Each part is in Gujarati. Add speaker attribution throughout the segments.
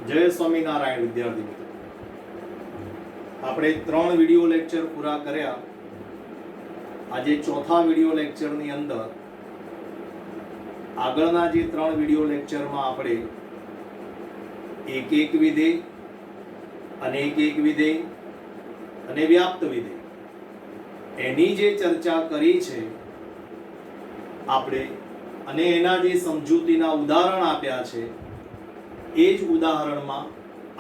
Speaker 1: જય સ્વામિનારાયણ વિદ્યાર્થી મિત્રો, આપણે 3 વિડિયો લેક્ચર પૂરા કર્યા. આજે ચોથા વિડિયો લેક્ચરની અંદર આગળના જે 3 વિડિયો લેક્ચરમાં આપણે એક વિધેય, અનેક વિધેય અને વ્યાપ્ત વિધેય એની જે ચર્ચા કરી છે આપણે, અને એના જે સમજૂતીના ઉદાહરણ આપ્યા છે, એ જ ઉદાહરણમાં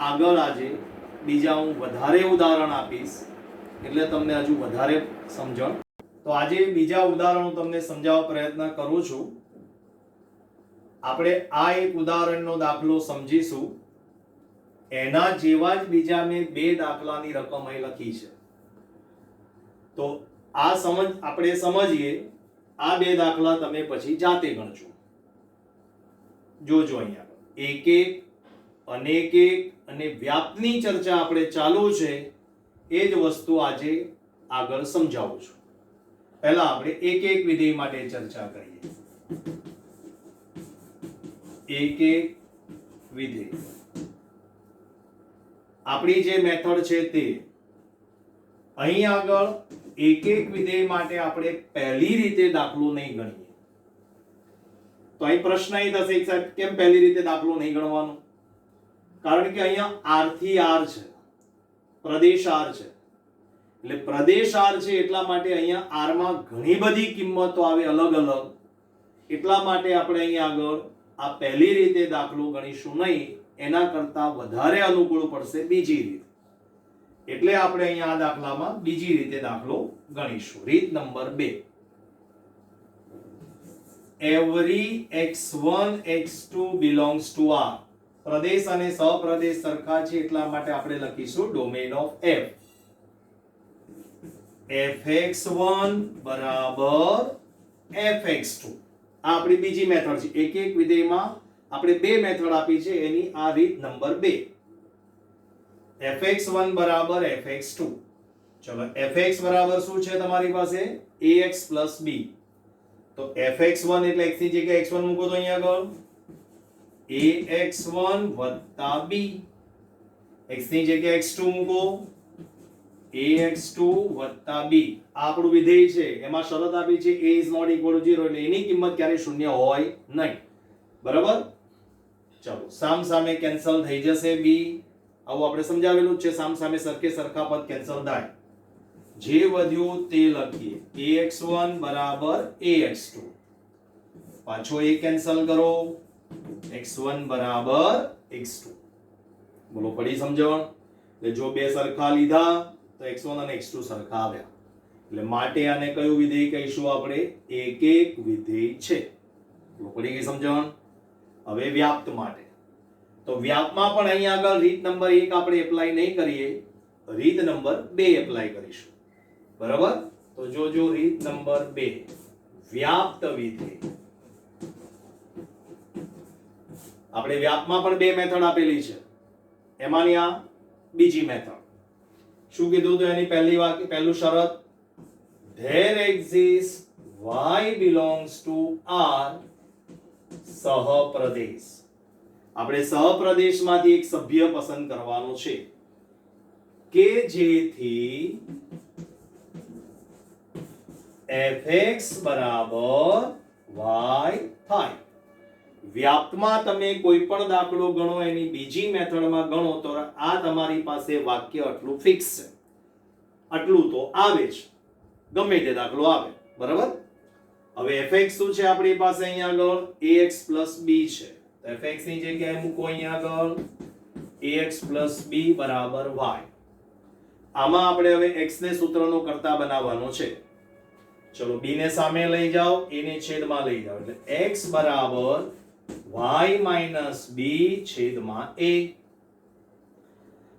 Speaker 1: આગળ આજે બીજા હું વધારે ઉદાહરણ આપીશ, એટલે તમને હજુ વધારે સમજણ. તો આજે બીજા ઉદાહરણો તમને સમજાવવા પ્રયત્ન કરું છું. આપણે આ એક ઉદાહરણનો દાખલો સમજીશું, એના જેવા જ બીજા મેં 2 દાખલાની રકમ અહીં લખી છે. તો આ આપણે સમજીએ. આ 2 દાખલા તમે પછી જાતે ગણજો. જોજો અહીંયા એક, અનેક અને વ્યાપ્તની ચર્ચા આપણે ચાલુ છે. એ જ વસ્તુ આજે આગળ સમજાવું છું. પહેલા આપણે એક વિધેય માટે ચર્ચા કરીએ. એક વિધેય આપણી જે મેથડ છે તે અહીં આગળ એક વિધેય માટે આપણે પહેલી રીતે દાખલો નહીં ગણીએ. તો અહીં પ્રશ્ન એ થશે કે સાહેબ કેમ પહેલી રીતે દાખલો નહીં ગણવાનો? કારણ કે અહીંયા r થી r છે, પ્રદેશ r છે. એટલે પ્રદેશ r છે એટલા માટે અહીંયા r માં ઘણી બધી કિંમતો આવે અલગ અલગ. એટલા માટે આપણે અહીંયા આગળ આ પહેલી રીતે દાખલો ગણીશું નહીં, એના કરતા વધારે અનુકૂળ પડશે બીજી રીત. એટલે આપણે અહીંયા આ દાખલામાં બીજી રીતે દાખલો ગણીશું. રીત number 2. every x1 x2 belongs to r. પ્રદેશ અને સહપ્રદેશ સરખા છે એટલા માટે આપણે લખીશું ડોમેન ઓફ f. fx1 બરાબર fx2. આ આપણી બીજી મેથડ છે. એક વિધેયમાં આપણે 2 મેથડ આપી છે, એની આ રીત નંબર 2. fx1 બરાબર fx2. ચલો fx બરાબર શું છે તમારી પાસે? ax b. તો fx1 એટલે x ની જગ્યાએ x1 મૂકો તો અહીંયા આગળ ax1 + b. x ની જગ્યાએ x2 મૂકો ax2 + b. આ આપણું વિધેય છે, એમાં શરત આપી છે a is not equal to 0, એટલે એની કિંમત ક્યારે શૂન્ય હોય નહીં. બરાબર? ચલો સામ સામે કેન્સલ થઈ જશે b. આવું આપણે સમજાવેલું છે, સામ સામે સરખે સરખા પદ કેન્સલ થાય. જે વધ્યું તે લખીએ ax1 બરાબર ax2. પાછો a કેન્સલ કરો, x1 બરાબર x2. બોલો પડી સમજણ? એટલે જો 2 સરખા લીધા તો x1 અને x2 સરખા આવ્યા. એટલે માટે આને કયું વિધેય કહીશું આપણે? એક વિધેય છે. બોલો પડી ગઈ સમજણ? હવે વ્યાપ્ત માટે. તો વ્યાપ્તમાં પણ અહીં આગળ રીત નંબર 1 આપણે એપ્લાય નહીં કરીએ, રીત નંબર 2 એપ્લાય કરીશું. બરાબર? તો જોજો રીત નંબર 2, વ્યાપ્ત વિધેય. આપણે વ્યાપ્તમાં પણ 2 મેથડ આપેલી છે, એમાંની આ બીજી મેથડ. શું કીધું? તો એની પહેલું શરત, there exists y belongs to r સહપ્રદેશ. આપણે સહપ્રદેશમાંથી એક સભ્ય પસંદ કરવાનો છે કે જેથી fx બરાબર y થાય. વ્યાપ્તમાં તમે કોઈ પણ દાખલો ગણો, એની બીજી મેથડમાં ગણો તો આ તમારી પાસે વાક્ય આટલું ફિક્સ છે, આટલું તો આવે જ, ગમે તે દાખલો આવે. બરાબર? હવે fx શું છે આપણી પાસે? અહીંયા આગળ ax + b છે. તો fx ની જગ્યાએ મૂકો અહીંયા આગળ ax + b બરાબર y. આમાં આપણે હવે x ને સૂત્રનો કર્તા બનાવવાનો છે. ચલો b ને સામે લઈ જાઓ, a ને છેદમાં લઈ જાઓ, એટલે x બરાબર y - b છેદમાં a.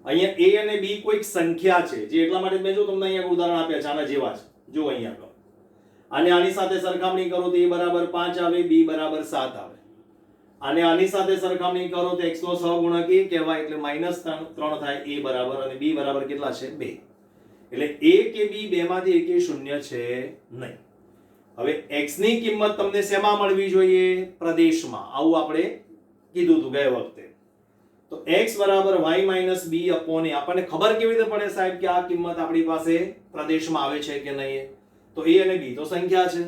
Speaker 1: અહીંયા a અને b કોઈક સંખ્યા છે, જે એટલા માટે મેં જો તમને અહીંયા ઉદાહરણ આપ્યા છે આના જેવા જ. જો અહીંયા આગળ અને આની સાથે સરખામણી કરો તો a બરાબર 5 આવે, b બરાબર 7 આવે. અને આની સાથે સરખામણી કરો તો x નો સહગુણક a કહેવાય, એટલે -3 થાય. a બરાબર અને b બરાબર કેટલા છે? 2. એટલે a કે b બેમાંથી એકે શૂન્ય છે નહીં. હવે x ની કિંમત તમને શેમાં મળવી જોઈએ? પ્રદેશમાં. આવું આપણે કીધું હતું ગયે વખતે. તો x બરાબર y minus b upon a. આપણને ખબર કેવી રીતે પડે સાહેબ કે આ કિંમત આપણી પાસે પ્રદેશમાં આવે છે કે નહીં? તો a અને b તો સંખ્યા છે,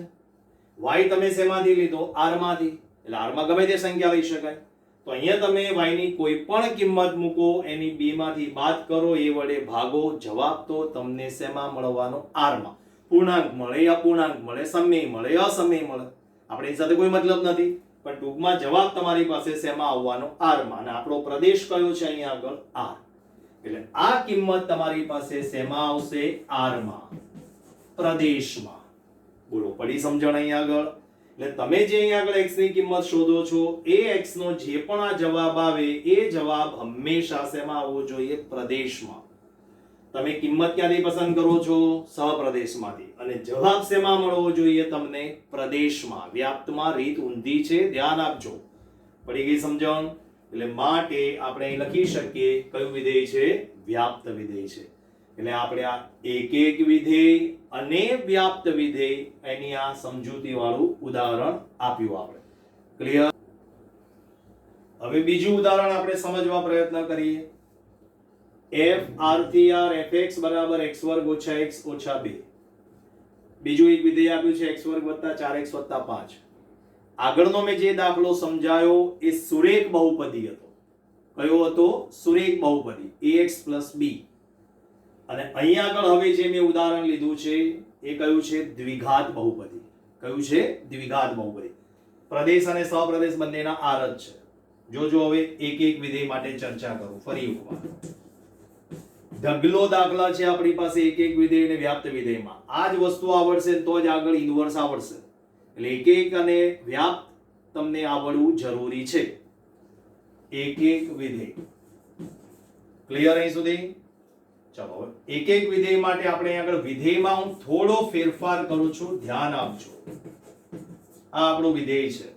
Speaker 1: y તમે શેમાંથી લીધો? r માંથી, એટલે r માં ગમે તે સંખ્યા લઈ શકાય. તો અહીંયા તમે y ની કોઈ પણ કિંમત મૂકો, એની b માંથી બાદ કરો, એ વડે ભાગો, જવાબ તો તમને શેમાં મળવાનો? r માં. પૂર્ણાંક મળે, અપૂર્ણાંક મળે, સમય મળે, અસમય મળે, આપણે એની સાથે કોઈ મતલબ નથી, પણ ટૂંકમાં જવાબ તમારી પાસે શેમાં આવવાનો? r માં. અને આપણો પ્રદેશ કયો છે અહીંયા આગળ? r. એટલે આ કિંમત તમારી પાસે શેમાં આવશે? r માં, પ્રદેશમાં. બોલો, પડી સમજણ અહીંયા આગળ? એટલે તમે જે અહીંયા આગળ x ની કિંમત શોધો છો, એ x નો જે પણ આ જવાબ આવે, એ જવાબ હંમેશા શેમાં આવવો જોઈએ? પ્રદેશમાં. તમે કિંમત ક્યાંથી પસંદ કરો છો? સહપ્રદેશમાંથી. અને જવાબ શેમાં મળવો જોઈએ તમને? પ્રદેશમાં. વ્યાપ્તમાં રીત ઊંધી છે, ધ્યાન આપજો. પડી ગઈ સમજણ? એટલે માટે આપણે અહીં લખી શકીએ કયું વિધેય છે? વ્યાપ્ત વિધેય છે. એટલે આપણે આ એક વિધેય અને વ્યાપ્ત વિધેય એની આ સમજૂતી વાળું ઉદાહરણ આપ્યું આપણે. ક્લિયર? હવે બીજું ઉદાહરણ આપણે સમજવા પ્રયત્ન કરીએ. f r થી r fx બરાબર x વર્ગ ઓછા x ઓછા 2. બીજું એક વિધેય આપ્યું છે x વર્ગ વત્તા 4x વત્તા 5. આગળનો મેં જે દાખલો સમજાયો એ સુરેખ બહુપદી હતો. કયો હતો? સુરેખ બહુપદી ax b. અને અહીંયા આગળ હવે જે મેં ઉદાહરણ લીધું છે એ કયું છે? દ્વિઘાત બહુપદી. કયું છે? દ્વિઘાત બહુપદી. પ્રદેશ અને સહપ્રદેશ બંનેના r જ છે. જોજો હવે એક એક વિધેય માટે ચર્ચા કરું ફરી એકવાર. ઢગલો દાખલા છે આપણી પાસે એક એક વિધેય અને વ્યાપ્ત વિધેયમાં. આ જ વસ્તુ આવડશે તો જ આગળ ઇન્વર્સ આવડશે. એટલે એક એક અને વ્યાપ્ત તમને આવડવું જરૂરી છે. એક એક વિધેય. ક્લિયર અહીં સુધી? ચલો હવે એક એક વિધેય માટે આપણે આગળ વિધેયમાં હું થોડો ફેરફાર કરું છું, ધ્યાન આપજો. આ આપણું વિધેય છે,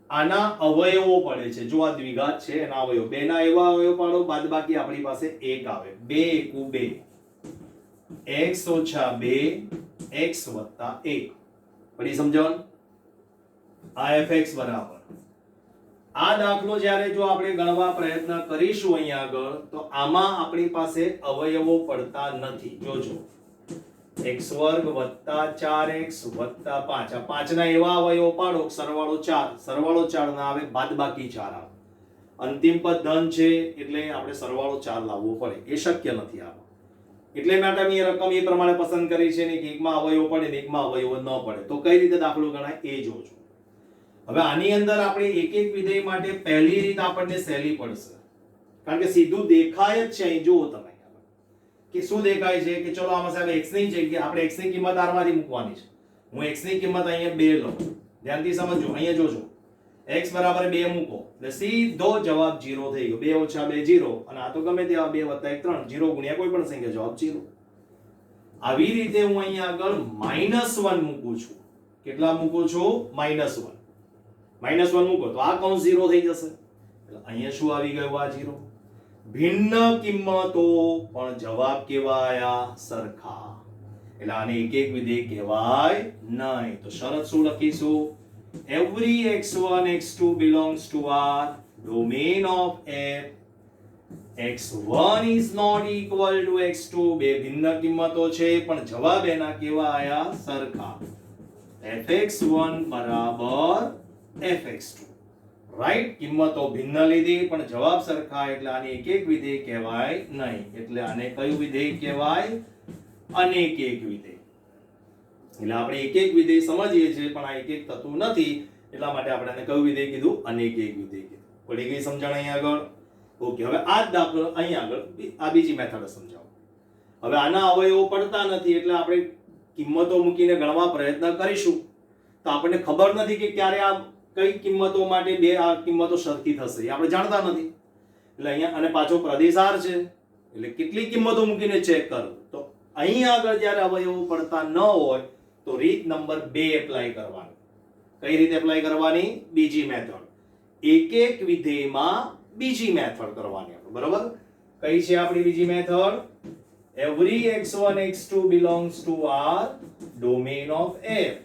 Speaker 1: આના અવયવો પડે છે. જો આ દ્વિઘાત છે, એના અવયવ બે ના એવા અવયવ પાડો, બાદબાકી આપણી પાસે એક આવે. 2 એકુ 2, x ઓછા 2 x વત્તા 1. પડી સમજણ? આ fx બરાબર. આ દાખલો જ્યારે જો આપણે ગણવા પ્રયત્ન કરીશું અહીંયા આગળ, તો આમાં આપણી પાસે અવયવો પડતા નથી. જોજો, x વર્ગ વત્તા 4x વત્તા 5. આ 5 ના એવા અવયવો પાડો, સરવાળો 4. સરવાળો 4 ના આવે, બાદબાકી 4 આવે. અંતિમ પદ ધન છે એટલે આપણે સરવાળો 4 લાવવો પડે. એ શક્ય નથી આમાં. એટલે માટે મેં રકમ એ પ્રમાણે પસંદ કરી છે ને કે એકમાં અવયવો પડે ને એકમાં અવયવો ન પડે. તો કઈ રીતે દાખલો ગણાય એ જોજો. હવે આની અંદર આપણે એક એક વિધેય માટે પહેલી રીત આપણને સહેલી પડશે, કારણ કે સીધું દેખાય જ છે. અહીં જુઓ તમે કે શું દેખાય છે કે ચલો આમાં સાહેબ x ની જગ્યાએ આપણે x ની કિંમત r માંથી મૂકવાની છે. હું x ની કિંમત અહીંયા 2 લઉં. ધ્યાનથી સમજો. અહીંયા જોજો, x બરાબર 2 મૂકો એટલે સીધો જવાબ 0 થઈ ગયો. 2 ઓછા 2 0, અને આ તો ગમે તે 2 વત્તા 1 3, 0 ગુણ્યા કોઈ પણ સંખ્યા, જવાબ 0. આવી રીતે હું અહીંયા આગળ -1 મૂકું છું. કેટલા મૂકું છું? -1. -1 મૂકો તો આ કૌંસ 0 થઈ જશે. એટલે અહીંયા શું આવી ગયું? આ 0. ભિન્ન કિંમતો પણ જવાબ કેવાયા સરખા. એટલે આને એક એક વિધેય કહેવાય નહીં. તો શરત શું લખીશું? every x1 x2 belongs to R, domain of f x1 is not equal to x2. બે ભિન્ન કિંમતો છે પણ જવાબ એના કેવાયા સરખા. fx1 બરાબર fx2. રાઈટ? કિંમતો ભિન્ન લીધી પણ જવાબ સરખા, એટલે આને એક એક વિધેય કહેવાય નહીં. એટલે આને કયું વિધેય કહેવાય? અનેક એક વિધેય. એટલે આપણે એક એક વિધેય સમજીએ છીએ પણ આ એક એક થતું નથી, એટલા માટે આપણે આને કયું વિધેય કીધું? અનેક એક વિધેય કીધું. પડી ગઈ સમજણ અહીંયા આગળ? ઓકે. હવે આ જ દાખલો અહીંયા આગળ આ બીજી મેથડ સમજાવો. હવે આના અવયવો પડતા નથી એટલે આપણે કિંમતો મૂકીને ગણવા પ્રયત્ન કરીશું, તો આપણને ખબર નથી કે ક્યારે આ કઈ કિંમતો માટે બે આ કિંમતો સરખી થશે, એ આપણે જાણતા નથી. એટલે અહીંયા અને પાછો પ્રદેશ r છે એટલે કેટલી કિંમતો મૂકીને ચેક કરો. તો અહીં આગળ જ્યારે અવયવો પડતા ન હોય તો રીત નંબર 2 એપ્લાય કરવાની. કઈ રીતે એપ્લાય કરવાની? બીજી મેથડ. એક એક વિધેયમાં બીજી મેથડ કરવાની આપણે. બરોબર? કઈ છે આપણી બીજી method? every x1 x2 belongs to R, domain of f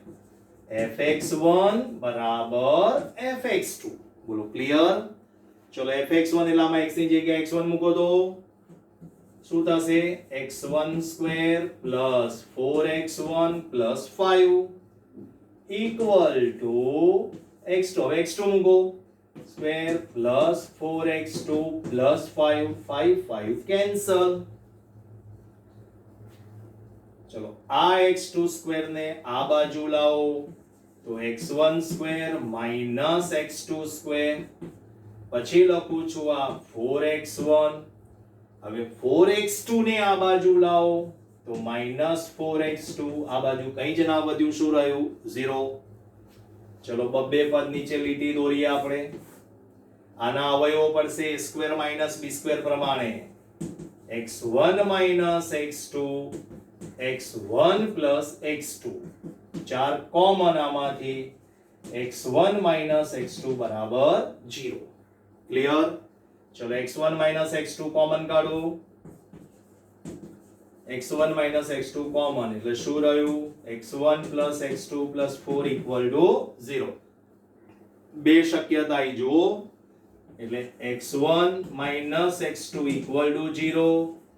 Speaker 1: fx1 બરાબર fx2. બોલો ક્લિયર? ચલો fx1 એટલે આમાં x ની જગ્યાએ x1 મૂકો તો શું થશે x1 square plus 4x1 plus 5 equal to x2. હવે x2 મૂકો square plus 4x2 plus 5 5 cancel. ચલો આ x2 સ્ક્વેર ને આ બાજુ લાવો તો x1 square minus x2 square પછી લખું છું આ 4x1. હવે 4x2 ને આ બાજુ લાવો તો માઈનસ 4x2 આ બાજુ કઈ જ ના વધ્યું શું રહ્યું 0. ચલો બબ્બે પદ નીચે લીટી દોરીએ આપણે. આના અવયવો પડશે a square minus b square પ્રમાણે x1 minus x2 x1 plus x2 ચાર કોમન આમાંથી x1 માઈનસ x2 બરાબર 0. ક્લિયર. ચલો x1 માઈનસ x2 કોમન કાઢો. x1 માઈનસ x2 કોમન એટલે શું રહ્યું x1 plus x2 plus 4 equal to 0. બે શક્યતા આવી જુઓ એટલે x1 minus x2 equal to 0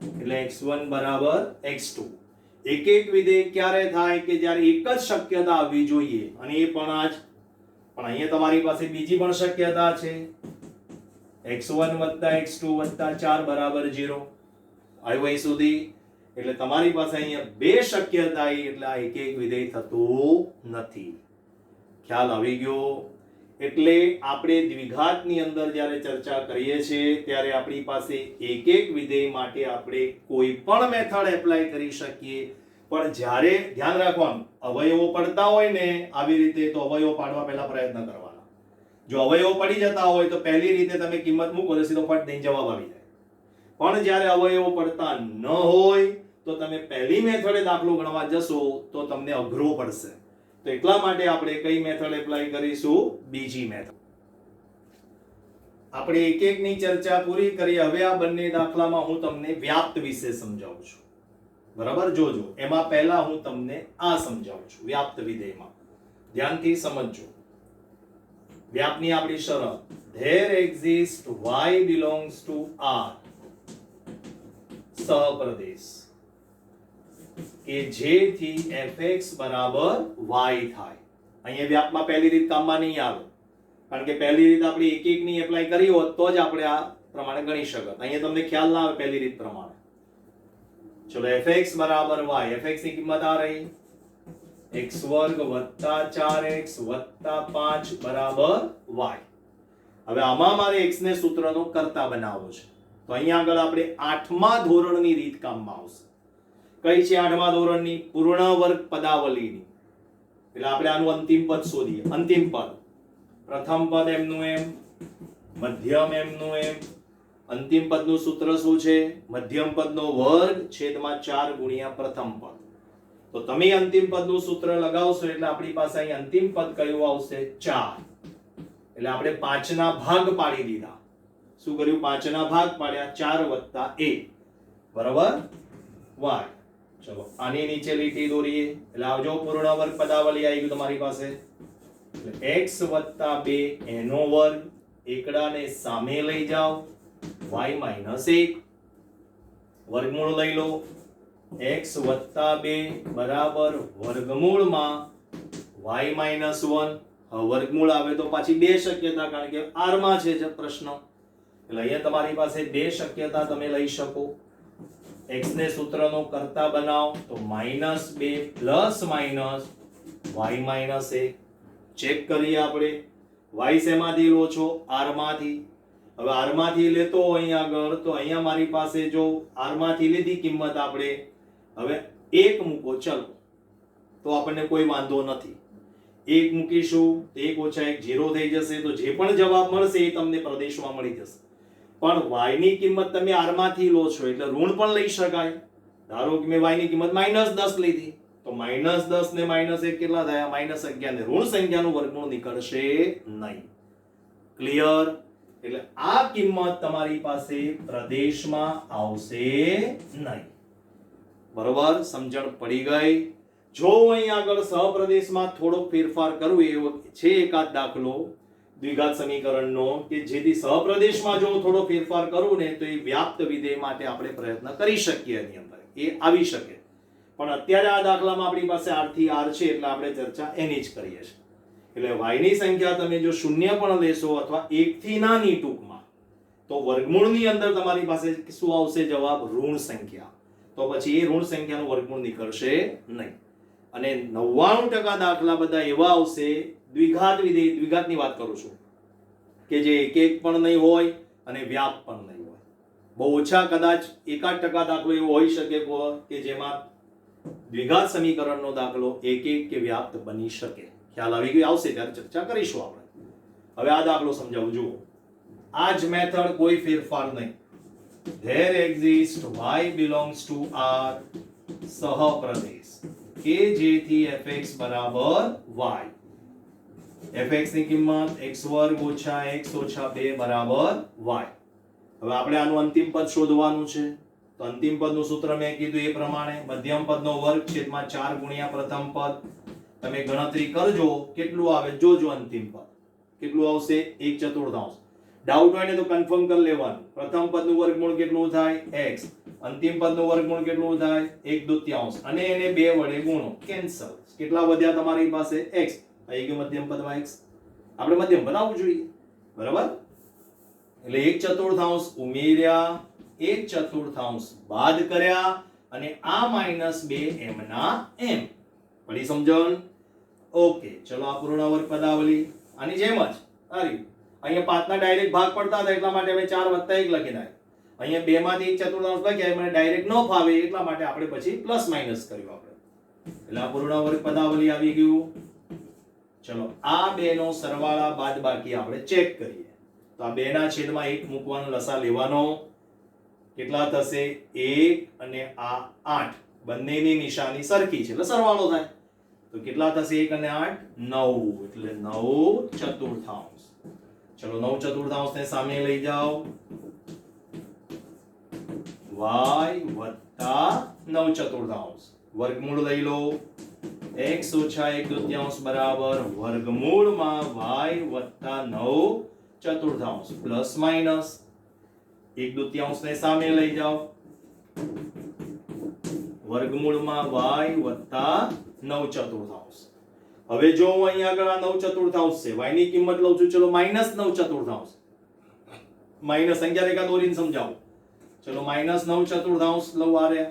Speaker 1: એટલે x1 બરાબર x2. એક એક વિધેય ક્યારે થાય કે જ્યારે એક જ શક્યતા આવવી જોઈએ અને એ પણ આ જ. પણ અહીંયા તમારી પાસે બીજી પણ શક્યતા છે x1 વત્તા x2 વત્તા 4 બરાબર 0. આવ્યું અહીં સુધી. એટલે તમારી પાસે અહીંયા બે શક્યતા આવી એટલે આ એક એક વિધેય થતું નથી. ખ્યાલ આવી ગયો. એટલે આપણે દ્વિઘાતની અંદર જ્યારે ચર્ચા કરીએ છીએ ત્યારે આપણી પાસે એક એક વિધેય માટે આપણે કોઈ પણ મેથડ એપ્લાય કરી શકીએ. પણ જ્યારે ધ્યાન રાખવાનું અવયવો પડતા હોય ને આવી રીતે તો અવયવો પાડવા પહેલા પ્રયત્ન કરવાના. જો અવયવો પડી જતા હોય તો પહેલી રીતે તમે કિંમત મૂકો તો સીધો ફટ દઈને જવાબ આવી જાય. પણ જ્યારે અવયવો પડતા ન હોય તો તમે પહેલી મેથડે દાખલો ગણવા જશો તો તમને અઘરો પડશે. તો એટલા માટે આપણે કઈ મેથડ એપ્લાય કરીશું બીજી મેથડ. આપણે એક એક ની ચર્ચા પૂરી કરી. હવે આ બંને દાખલામાં હું તમને વ્યાપ્ત વિશે સમજાવું છું. બરાબર જોજો. એમાં પહેલા હું તમને આ સમજાવું છું વ્યાપ્ત વિધેયમાં. ધ્યાનથી સમજજો. વ્યાપ્તની આપણી શરત there exists y belongs to R સહપ્રદેશ કે જેથી fx બરાબર y થાય. અહીંયા વ્યાપમાં પહેલી રીત કામમાં નહીં આવે કારણ કે પહેલી રીત આપણે એક એક ની એપ્લાય કરી હોત તો જ આપણે આ પ્રમાણે ગણી શકત. અહીંયા તમને ખ્યાલ ના આવે પહેલી રીત પ્રમાણે. ચલો fx બરાબર y. fx ની કિંમત આ રહી x વર્ગ વત્તા 4x વત્તા 5 બરાબર y. હવે આમાં મારે x ને સૂત્રનો કર્તા બનાવવો છે તો અહીંયા આગળ આપણે 8મા ધોરણની રીત કામમાં આવશે. કઈ છે 8મા ધોરણની? પૂર્ણ વર્ગ પદાવલીની. એટલે આપણે આનું અંતિમ પદ શોધીએ. અંતિમ પદ પ્રથમ પદ એમનું એમ, મધ્યમ એમનું એમ. અંતિમ પદનું સૂત્ર શું છે? મધ્યમ પદનો વર્ગ છેદમાં 4 ગુણ્યા પ્રથમ પદ. તો તમે અંતિમ પદનું સૂત્ર લગાવશો એટલે આપણી પાસે અહીં અંતિમ પદ કયું આવશે? 4. એટલે આપણે 5 ના ભાગ પાડી દીધા. શું કર્યું? 5 ના ભાગ પાડ્યા 4 વત્તા 1 બરાબર y. ચલો આની નીચે લીટી દોરીએ એટલે આવજો પૂર્ણ વર્ગ પદાવલી આવી ગયું તમારી પાસે. એટલે x વત્તા 2 એનો વર્ગ એકડાને સામે લઈ જાઓ y માઈનસ 1 વર્ગમૂળ લઈ લો. x વત્તા 2 બરાબર વર્ગમૂળમાં y માઈનસ 1. હવે વર્ગમૂળ આવે તો પાછી બે શક્યતા કારણ કે r માં છે પ્રશ્ન. એટલે અહીંયા તમારી પાસે બે શક્યતા તમે લઈ શકો. x ને સૂત્રનો કર્તા બનાવો તો -2 plus minus y minus 1. Check કરીએ આપણે y શેમાંથી લો છો? r માંથી. હવે r માંથી લેતો અહીંયા આગળ તો અહીંયા મારી પાસે જો r માંથી લીધી કિંમત આપણે હવે 1 મૂકો ચલો તો આપણને કોઈ વાંધો નથી. 1 મૂકીશું તો 1 ઓછા 1 0 થઈ જશે. તો જે પણ જવાબ મળશે એ તમને પ્રદેશમાં મળી જશે. પણ y ની કિંમત તમે r માંથી લો છો એટલે ઋણ પણ લઈ શકાય. ધારો કે મેં y ની કિંમત -10 લીધી તો -10 ને -1 કેટલા થયા? -11 ને ઋણ સંખ્યાનું વર્ગમૂળ નીકળશે નહીં. ક્લિયર. એટલે આ કિંમત તમારી પાસે પ્રદેશમાં આવશે નહીં. બરોબર સમજણ પડી ગઈ. જો અહીં આગળ સહપ્રદેશમાં થોડો ફેરફાર કરવો એવો છે એકાદ દાખલો દ્વિઘાત સમીકરણનો કે જેથી સહપ્રદેશમાં જો થોડો ફેરફાર કરું ને તો એ વ્યાપ્ત વિધેય માટે આપણે પ્રયત્ન કરી શકીએ એની અંદર એ આવી શકે. પણ અત્યારે આ દાખલામાં આપણી પાસે r થી r છે એટલે આપણે ચર્ચા એની જ કરીએ છીએ. એટલે y ની સંખ્યા તમે જો શૂન્ય પણ લેશો અથવા 1 થી નાની ટૂંકમાં તો વર્ગમૂળની અંદર તમારી પાસે શું આવશે જવાબ ઋણ સંખ્યા. તો પછી એ ઋણ સંખ્યાનું વર્ગમૂળ નીકળશે નહીં. અને 99% દાખલા બધા એવા આવશે દ્વિઘાત વિધેય, દ્વિઘાતની વાત કરું છું, કે જે એક પણ નહીં હોય અને વ્યાપ પણ નહીં હોય. બહુ ઓછા કદાચ 1% દાખલો એવો હોઈ શકે કે જેમાં દ્વિઘાત સમીકરણનો દાખલો એક કે વ્યાપ્ત બની શકે. ખ્યાલ આવી ગયો? આવશે ત્યારે ચર્ચા કરીશું આપણે. હવે આ દાખલો સમજાવું. જુઓ, આ જ મેથડ, કોઈ ફેરફાર નહીં. there exists y belongs to r સહપ્રદેશ કે જેથી fx બરાબર y, fx ની કિંમત x² - x - 2 બરાબર y. હવે આપણે આનું અંતિમ પદ શોધવાનું છે. તો અંતિમ પદનું સૂત્ર મેં કીધું એ પ્રમાણે મધ્યમ પદનો વર્ગ છેદમાં 4 ગુણ્યા પ્રથમ પદ. તમે ગણતરી કરજો કેટલું આવે, જોજો અંતિમ પદ કેટલું આવશે, 1/4. ડાઉટ હોય ને તો કન્ફર્મ કરી લેવાનું. પ્રથમ પદનું વર્ગમૂળ કેટલું થાય x, અંતિમ પદનું વર્ગમૂળ કેટલું થાય 1/2 અને એને 2 વડે ગુણો, કેન્સલ. કેટલા વધ્યા તમારી પાસે x, આવી ગયું મધ્યમ પદમાં x. આપણે મધ્યમ બનાવવું જોઈએ, બરાબર? એટલે 1/4 ઉમેર્યા, 1/4 બાદ કર્યા અને આ -2 એમના એમ. પડી સમજણ? ઓકે, ચલો આ પૂર્ણ વર્ગ પદાવલી આની જેમ જ આવી. અહીંયા 5 ના ડાયરેક્ટ ભાગ પડતા હતા એટલા માટે અમે 4 + 1 લખી નાખ્યું. અહીંયા 2 માંથી 1/4 લખ્યા, મને ડાયરેક્ટ ન ફાવે એટલા માટે આપણે પછી પ્લસ માઈનસ કર્યું આપણે. એટલે આ પૂર્ણ વર્ગ પદાવલી આવી ગયું. ચલો આ બે નો સરવાળા બાદબાકી આપણે ચેક કરીએ. તો આ 2 ના છેદમાં 1 મૂકવાનો, લસા લેવાનો. કેટલા થશે? 1 અને આ 8, બંનેની નિશાની સરખી છે એટલે સરવાળો થાય. તો કેટલા થશે? 1 અને 8 9, એટલે 9/4. ચલો 9/4 ને સામે લઈ જાઓ, y + 9/4 વર્ગમૂળ લઈ લો. x - 1/2 બરાબર વર્ગમૂળમાં y + 9/4 પ્લસ માઈનસ 1/2 ને સામે લઈ જાઓ, વર્ગમૂળમાં y + 9/4. હવે જો હું અહીં આગળ આ 9/4 છે, y ની કિંમત લઉં છું, ચલો -9/4. માઈનસ સંખ્યા રેખા દોરીને સમજાવું. ચલો -9/4 લઉં. આ રે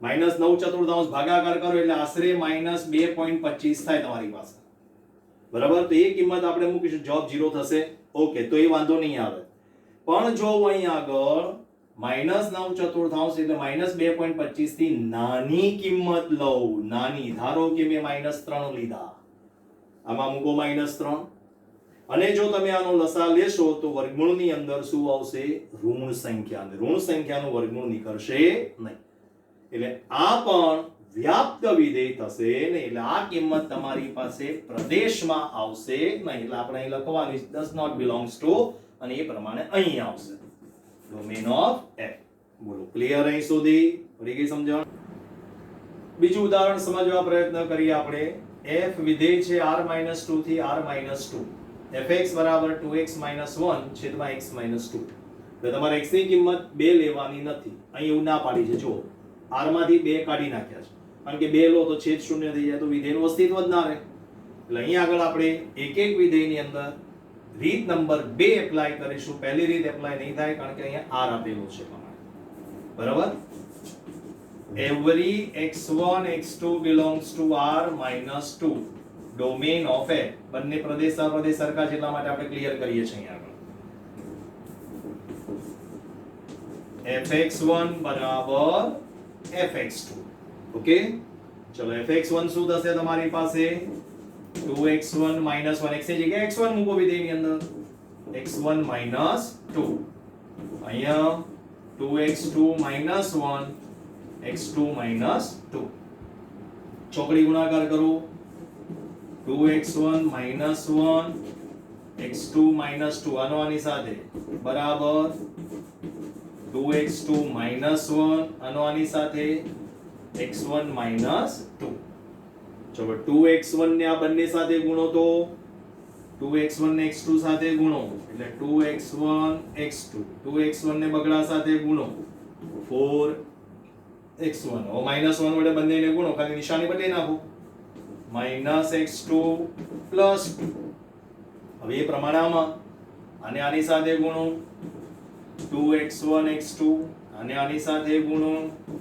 Speaker 1: -9/4 ભાગાકાર કરો એટલે આશરે -2.25 થાય તમારી પાસે, બરાબર? તો એ કિંમત આપણે મૂકીશું, જવાબ 0 થશે. ઓકે, તો એ વાંધો નહીં આવે. પણ જો અહીં આગળ -9/4 એટલે -2.25 થી નાની કિંમત લઉં, નાની, ધારો કે મેં -3 લીધા, આમાં મૂકો -3. અને જો તમે આનો લસા લેશો તો વર્ગમૂળની અંદર શું આવશે? ઋણ સંખ્યા. ઋણ સંખ્યાનું વર્ગમૂળ નીકળશે નહીં. એટલે આ પણ વ્યાપ્ત વિધેય થશે નહીં. એટલે આ કિંમત તમારી પાસે પ્રદેશમાં આવશે નહીં. એટલે આપણે અહીં લખવાનું does not belongs to, અને એ પ્રમાણે અહીં આવશે ડોમેન ઓફ f. બોલો, ક્લિયર અહીં સુધી? પડી ગઈ સમજણ? બીજું ઉદાહરણ સમજવા પ્રયત્ન કરીએ આપણે. f વિધેય છે r-2 થી r-2. fx બરાબર 2x - 1 છેદમાં x - 2. એટલે તમારે x ની કિંમત 2 લેવાની નથી. અહીં એવું ના પાડી છે. જો r માંથી 2 કાઢી નાખ્યા છે, કારણ કે 2 લો તો છેદ શૂન્ય થઈ જાય, તો વિધેયનું અસ્તિત્વ જ ના રહે. એટલે અહીં આગળ આપણે એક વિધેયની અંદર રીત નંબર 2 એપ્લાય કરીશું. પહેલી રીત એપ્લાય નહીં થાય કારણ કે અહીંયા r આપેલું છે, બરાબર? every x1 x2 belongs to r-2 domain of f. બંને પ્રદેશ સહપ્રદેશ સરખા છે એટલા માટે આપણે ક્લિયર કરીએ છીએ અહીંયા આગળ. fx1 બરાબર fx2. ઓકે, ચલો fx1 શું થશે તમારી પાસે? 2x1 - 1. x ની જગ્યાએ x1 મૂકો વિધેયની અંદર, x1 - 2. અહીંયા 2x2 - 1 x2 - 2. ચોકડી ગુણાકાર કરો. 2x1 - 1 x2 - 2 આનો આની સાથે બરાબર 2x2 - 1 આનો આની સાથે x1 - 2. ચલો 2x1 ને આ બંને સાથે ગુણો તો 2x1 ને x2 સાથે ગુણો એટલે 2x1 x2 2x1 ને બગડા સાથે ગુણો 4x1 હવે -1 વડે બંનેને ગુણો ખાલી નિશાની બદલી નાખો -x2 +2 હવે એ પ્રમાણે આને આની સાથે ગુણો 2x1 x2 અને આની સાથે ગુણો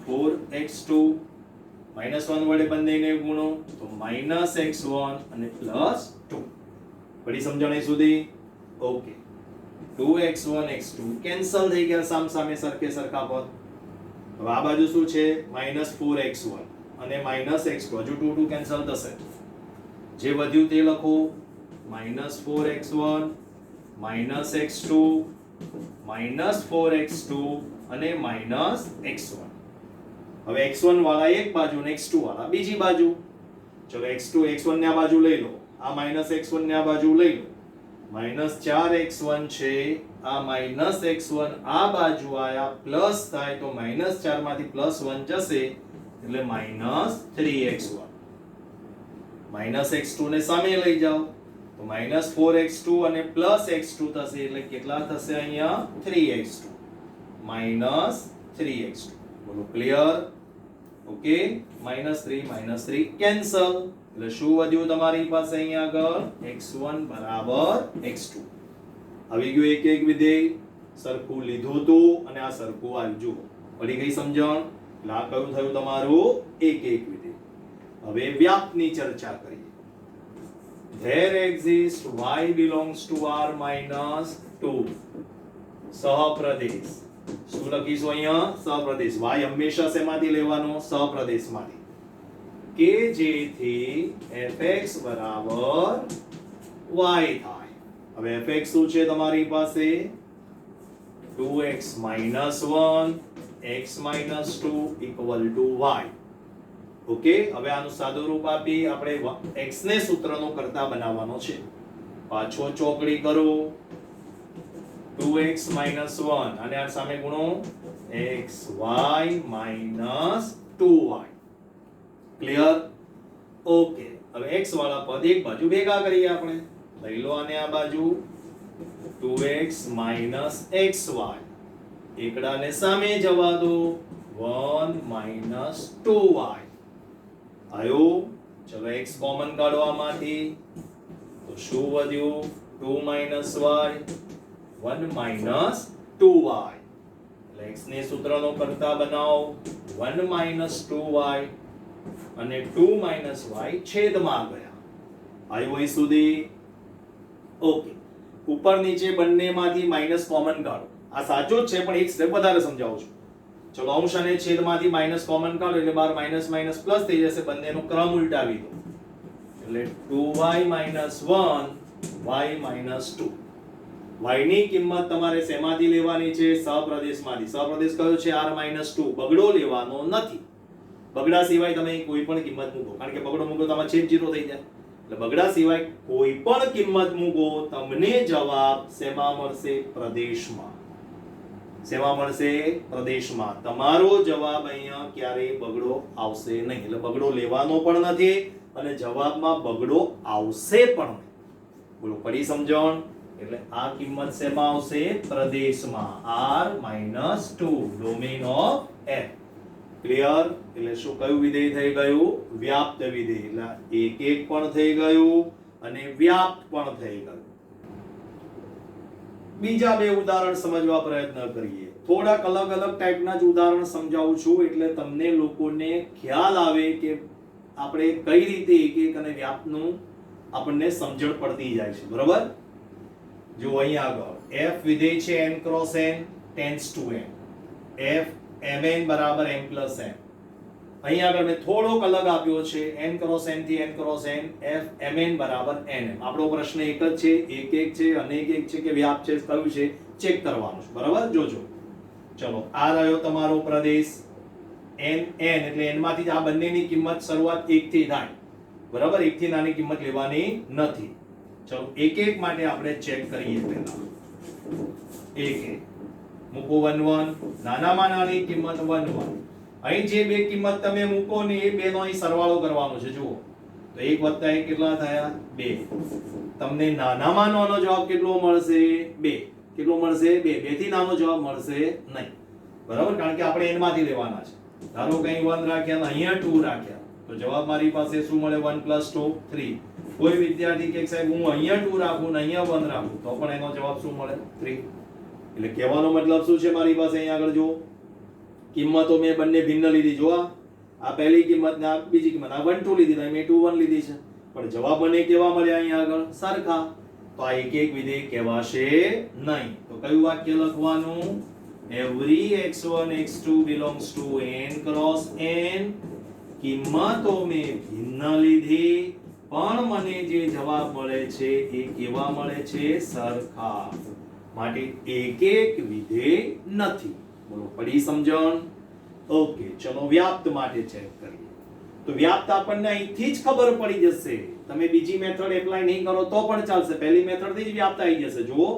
Speaker 1: 4x2 -1 વડે બંનેને ગુણો તો -x1 અને +2 પડી સમજણ સુધી ઓકે 2x1 x2 કેન્સલ થઈ ગયા સામ સામે સરખે સરખા પદ હવે આ બાજુ શું છે -4x1 અને -x2 હજુ 2 2 કેન્સલ થશે જે વધ્યું તે લખો -4x1 -x2 -4x2 અને -x1 હવે x1 વાળા એક બાજુ ને x2 વાળા બીજી બાજુ ચલો x2 x1 ને આ બાજુ લઈ લો આ -x1 ને આ બાજુ લઈ લો -4x1 છે આ -x1 આ બાજુ આયા પ્લસ થાય તો -4 માંથી +1 જશે એટલે -3x1 -x2 ને સામે લઈ જાઓ તો -4x2 અને +x2 થશે એટલે કેટલા થશે અહીંયા 3x2 -3x2 બોલો ક્લિયર ઓકે -3 કેન્સલ એટલે શું વધ્યું તમારી પાસે અહીંયા આગળ x1 બરાબર x2 આવી ગયું એક એક વિધેય સરખું લીધું તો અને આ સરખું આવ્યું જુઓ પડી ગઈ સમજણ એટલે આ કયું થયું તમારું એક એક વિધેય હવે વ્યાપ્તની ચર્ચા કરીએ there exists y belongs to r minus 2 સહપ્રદેશ શું લખીશું અહીંયા સહપ્રદેશ y હંમેશા શેમાંથી લેવાનો સહપ્રદેશમાંથી કે જેથી fx બરાબર y થાય હવે fx શું છે તમારી પાસે 2x - 1 x - 2 = y ઓકે હવે આનું સાદું રૂપ આપી આપણે x ને સૂત્રનો કરતા બનાવવાનો છે પાછો ચોકડી કરો 2x - 1 અને આ સામે ગુણો xy - 2y ક્લિયર ઓકે હવે x વાળા પદ એક બાજુ ભેગા કરીએ આપણે લઈ લો આને આ બાજુ 2x - xy એકડાને સામે જવા દો 1 - 2y આયો ચલો x કોમન કાઢવામાંથી તો શું વધ્યું 2 - y 1 - 2y એટલે x ને સૂત્રનો કરતા બનાવો 1 - 2y અને 2 - y છેદમાં ગયા આવ્યું અહીં સુધી ઓકે ઉપર નીચે બંનેમાંથી માઈનસ કોમન કાઢો આ સાચું જ છે પણ એક સ્ટેપ વધારે સમજાવું છું ચલો અંશ અને છેદમાંથી માઈનસ કોમન કાઢો એટલે બાર માઈનસ માઈનસ પ્લસ થઈ જશે બંનેનો ક્રમ ઉલટાવી દો એટલે 2y - 1 y - 2 y ની કિંમત તમારે શેમાંથી લેવાની છે સહપ્રદેશમાંથી સહપ્રદેશ કયો છે r - 2 બગડો લેવાનો નથી બગડા સિવાય તમે કોઈ પણ કિંમત મૂકો કારણ કે બગડો મૂકો તો આમાં છેદ 0 થઈ જાય એટલે બગડા સિવાય કોઈ પણ કિંમત મૂકો તમને જવાબ શેમાં મળશે પ્રદેશમાં શેમાં મળશે પ્રદેશમાં તમારો જવાબ અહીંયા ક્યારેય બગડો આવશે નહીં એટલે બગડો લેવાનો પણ નથી અને જવાબમાં બગડો આવશે પણ નહીં બોલો પડી સમજણ એટલે આ કિંમત શેમાં આવશે પ્રદેશમાં r - 2 domain of f clear એટલે શું કયું વિધેય થઈ ગયું વ્યાપ્ત વિધેય એટલે એક એક પણ થઈ ગયું અને વ્યાપ્ત પણ થઈ ગયું બીજા બે ઉદાહરણ સમજવા પ્રયત્ન કરીએ થોડાક અલગ અલગ ટાઈપના જ ઉદાહરણ સમજાવું છું એટલે તમને લોકોને ખ્યાલ આવે કે આપણે કઈ રીતે એક એક અને વ્યાપ્તનું આપણને સમજણ પડતી જાય છે બરાબર જો અહીં આગળ f વિધેય છે n cross n tends to n f mn બરાબર m plus n અહીં આગળ મેં થોડોક અલગ આપ્યો છે n cross n થી n cross n f mn બરાબર nm આપણો પ્રશ્ન એક જ છે એક એક છે અનેક એક છે કે વ્યાપ છે કયું છે ચેક કરવાનું છે બરાબર જોજો ચલો આ રહ્યો તમારો પ્રદેશ n એટલે n માંથી આ બંનેની કિંમત શરૂઆત 1 થી થાય બરાબર 1 થી નાની કિંમત લેવાની નથી ચલો એક એક માટે આપણે ચેક કરીએ પહેલા એક એક મૂકો 1 1 નાનામાં નાની કિંમત 1 1 અહીં જે બે કિંમત તમે મૂકો ને એ બેનો અહીં સરવાળો કરવાનો છે જુઓ તો 1 વત્તા 1 કેટલા થયા 2. તમને નાનામાં નાનો જવાબ કેટલો મળશે 2. કેટલો મળશે 2. 2 થી નાનો જવાબ મળશે નહીં, બરાબર, કારણ કે આપણે n માંથી લેવાના છે. ધારો કે અહીં 1 રાખ્યા અને અહીંયા 2 રાખ્યા, તો જવાબ મારી પાસે શું મળે 1 + 2 3. કોઈ વિદ્યાર્થી કહે સાહેબ હું અહીંયા 2 રાખું ને અહીંયા 1 રાખું તો પણ એનો જવાબ શું મળે 3. એટલે કહેવાનો મતલબ શું છે મારી પાસે અહીંયા આગળ જો કિંમતો મેં બંને ભિન્ન લીધી, જો આ પહેલી કિંમત ને આ બીજી કિંમત, આ 1 2 લીધી, મેં 2 1 લીધી છે, પણ જવાબ મને કેવા મળ્યા અહીંયા આગળ સરખા. તો આ એક એક વિધેય કહેવાશે નહીં. તો કયું વાક્ય લખવાનું? every x1 x2 belongs to n cross n. કિંમતો મેં ભિન્ન લીધી પણ મને જે જવાબ મળે છે એ કેવા મળે છે? સરખા. માટે એક એક વિધેય નથી. બોલો પડી સમજણ? ઓકે, ચલો વ્યાપ્ત માટે ચેક કરીએ. તો વ્યાપ્ત આપણને અહીંથી જ ખબર પડી જશે. તમે બીજી મેથડ એપ્લાય નહીં કરો તો પણ ચાલશે, પહેલી મેથડ થી જ વ્યાપ્ત આવી જશે. જુઓ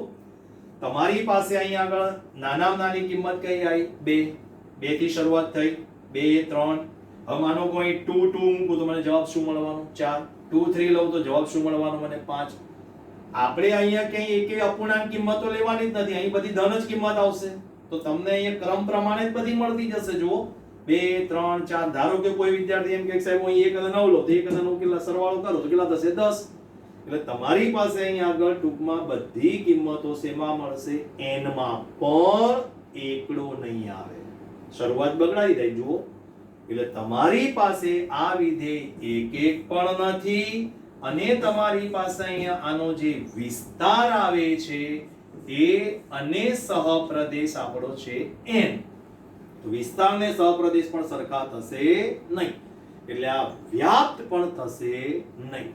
Speaker 1: તમારી પાસે અહીં આગળ નાનામાં નાની કિંમત કઈ આવી? 2. 2 થી શરૂઆત થઈ, 2 3. હવે માનો કોઈ 2 2 મૂકું તો મને જવાબ શું મળવાનો? 4. 2 3 લઉં તો જવાબ શું મળવાનો મને? 5. આપણે અહીંયા કઈ એકે અપૂર્ણાંક કિંમતો લેવાની જ નથી, અહીં બધી ધન જ કિંમત આવશે. તો તમને અહીંયા ક્રમ પ્રમાણે જ બધી મળતી જશે. જુઓ 2 3 4. ધારો કે કોઈ વિદ્યાર્થી એમ કહે સાહેબ હું 1 અને 9 લઉં તો 1 અને 9 કેટલા સરવાળો કરો તો કેટલા થશે? 10. એટલે તમારી પાસે અહીંયા આગળ ટૂંકમાં બધી કિંમતો શેમાં મળશે? n માં, પણ એકડો નહીં આવે. શરૂઆત બગડાવી દઈ. જુઓ એટલે તમારી પાસે આ વિધેય એક એક પણ નથી અને તમારી પાસે અહીંયા આનો જે વિસ્તાર આવે છે એ અને સહપ્રદેશ આપણો છે n. તો વિસ્તાર ને સહપ્રદેશ પણ સરખા થશે નહીં, એટલે આ વ્યાપ્ત પણ થશે નહીં.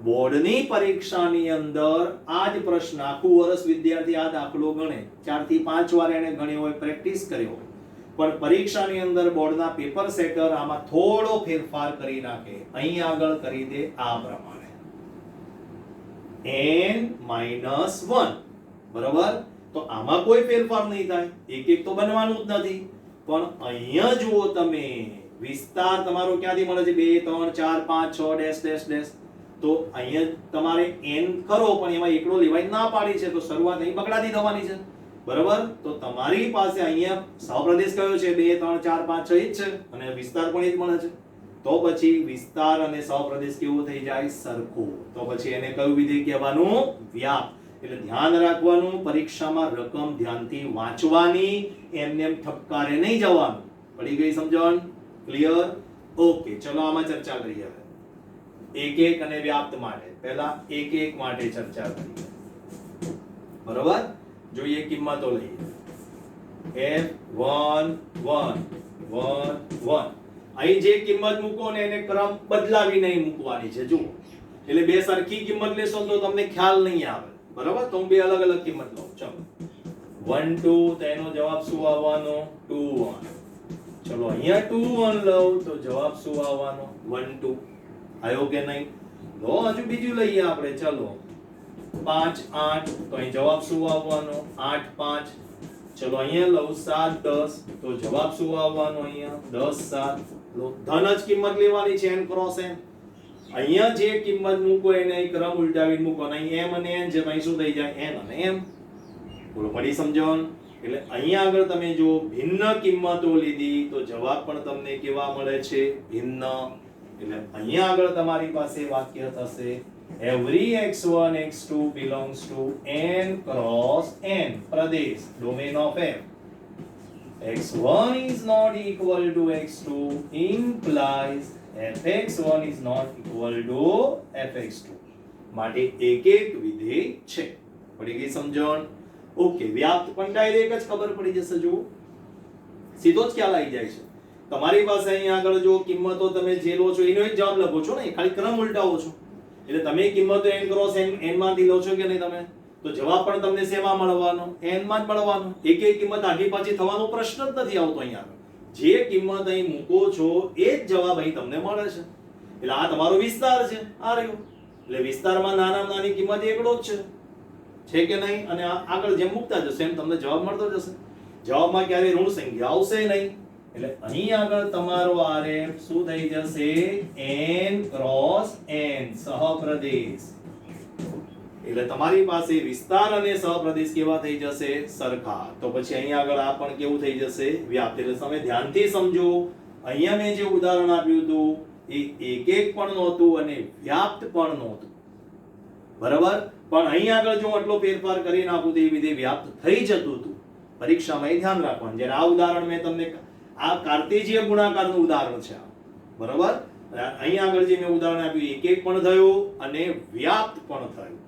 Speaker 1: બોર્ડની પરીક્ષાની અંદર આ જ પ્રશ્ન આખું વર્ષ વિદ્યાર્થી આ દાખલો ગણે, 4 થી 5 વાર એને ગણ્યો હોય, પ્રેક્ટિસ કર્યો હોય, પણ પરીક્ષાની અંદર બોર્ડના પેપર સેટર આમાં થોડો ફેરફાર કરી નાખે. અહીં આગળ કરી દે આ પ્રમાણે n-1, બરાબર. તો આમાં કોઈ ફેરફાર નહીં થાય, એક એક તો બનવાનું જ નથી. પણ અહીંયા જુઓ તમે વિસ્તાર તમારો ક્યાંથી મળે છે? 2 3 4 5 6 ડેશ ડેશ ડેશ. તો અહીંયા તમારે n કરો પણ એમાં એકડો લેવાય ના પાડી છે, તો શરૂઆત અહીં બગડાતી થવાની છે, બરાબર. તો તમારી પાસે અહીંયા સહપ્રદેશ કયો છે? 2 3 4 5 6 જ છે અને વિસ્તાર પણ એ જ મળે છે. તો પછી વિસ્તાર અને સહપ્રદેશ કેવો થઈ જાય? સરખો. તો પછી એને કયું વિધેય કહેવાનું? વ્યાપ્ત. એટલે ધ્યાન રાખવાનું, પરીક્ષામાં રકમ ધ્યાનથી વાંચવાની, એમને એમ ઠપકારે નહીં જવાનું. પડી ગઈ સમજણ? ક્લિયર? ઓકે, ચલો આમાં ચર્ચા કરીએ. હવે એક એક અને વ્યાપ્ત માટે પહેલા એક એક માટે ચર્ચા કરીએ, બરાબર. જોઈએ કિંમતો લઈએ. f1 1 1 1. અહીં જે કિંમત મૂકો ને એને ક્રમ બદલાવી નહીં મૂકવાની છે. જુઓ એટલે બે સરખી કિંમત લેશો તો તમને ખ્યાલ નહીં આવે, બરાબર. તો હું બે અલગ અલગ કિંમત લઉં. ચલો 1 2, તો એનો જવાબ શું આવવાનો? 2 1. ચલો અહીંયા 2 1 લઉં તો જવાબ શું આવવાનો? 1 2. આયો કે નહીં? લો હજુ બીજું લઈએ આપણે. ચલો 5 8, તો અહીં જવાબ શું આવવાનો? 8 5. ચલો અહીંયા લઉં 7 10, તો જવાબ શું આવવાનો? અહીંયા 10 7. લો ધન જ કિંમત લેવાની છે, n ક્રોસ n. અહીંયા જે કિંમત મૂકો એને ક્રમ ઉલટાવીને મૂકો, અહીં m અને n છે, અહીં શું થઈ જાય? n અને m. બોલો પડી સમજણ? એટલે અહીંયા આગળ તમે જો ભિન્ન કિંમતો લીધી તો જવાબ પણ તમને કેવા મળે છે? ભિન્ન. એટલે અહીંયા આગળ તમારી પાસે વાક્ય થશે every x1 x2 belongs to n cross n Pradesh domain of f. x1 is not equal to x2 implies fx1 is not equal to fx2. માટે એક એક વિધેય છે. પડી ગઈ સમજણ? ઓકે, વ્યાપ્ત પણ ડાયરેક્ટ જ ખબર પડી જશે. જો સીધો જ ખ્યાલ આવી જાય છે. તમારી પાસે અહીંયા આગળ જો કિંમતો તમે જે લો છો એનો જ જવાબ લખો છો ને, ખાલી ક્રમ ઉલટાવો છો. એટલે તમે કિંમતો n ક્રોસ n માંથી લો છો કે નહીં તમે, તો જવાબ પણ તમને શેમાં મળવાનો? n માં જ મળવાનો. એક એક કિંમત આખી પાછી થવાનો પ્રશ્ન જ નથી આવતો. અહીંયા જે કિંમત અહીં મૂકો છો એ જ જવાબ અહીં તમને મળે છે. એટલે આ તમારો વિસ્તાર છે, આ રહ્યો. એટલે વિસ્તારમાં નાનામાં નાની કિંમત એકડો જ છે કે નહીં? અને આગળ જેમ મૂકતા જશો એમ તમને જવાબ મળતો જશે. જવાબમાં ક્યારે ઋણ સંખ્યા આવશે નહીં. એટલે અહીં આગળ તમારો RF શું થઈ જશે n ક્રોસ n સહપ્રદેશ. એટલે તમારી પાસે વિસ્તાર અને સહપ્રદેશ કેવા થઈ જશે સરખા. તો પછી અહીં આગળ આ પણ કેવું થઈ જશે વ્યાપ્ત. એટલે તમે ધ્યાનથી સમજો. અહીંયા મેં જે ઉદાહરણ આપ્યું હતું એ એક પણ નહોતું અને વ્યાપ્ત પણ નહોતું, બરાબર. પણ અહીં આગળ જો આટલો ફેરફાર કરી નાખું તો એ વિધેય વ્યાપ્ત થઈ જતું હતું. પરીક્ષામાં એ ધ્યાન રાખવાનું. જ્યારે આ ઉદાહરણ મેં તમને આ કાર્ટેશિય ગુણાકારનું ઉદાહરણ છે, બરાબર. અહીં આગળ જે મેં ઉદાહરણ આપ્યું એક પણ થયું અને વ્યાપ્ત પણ થયું.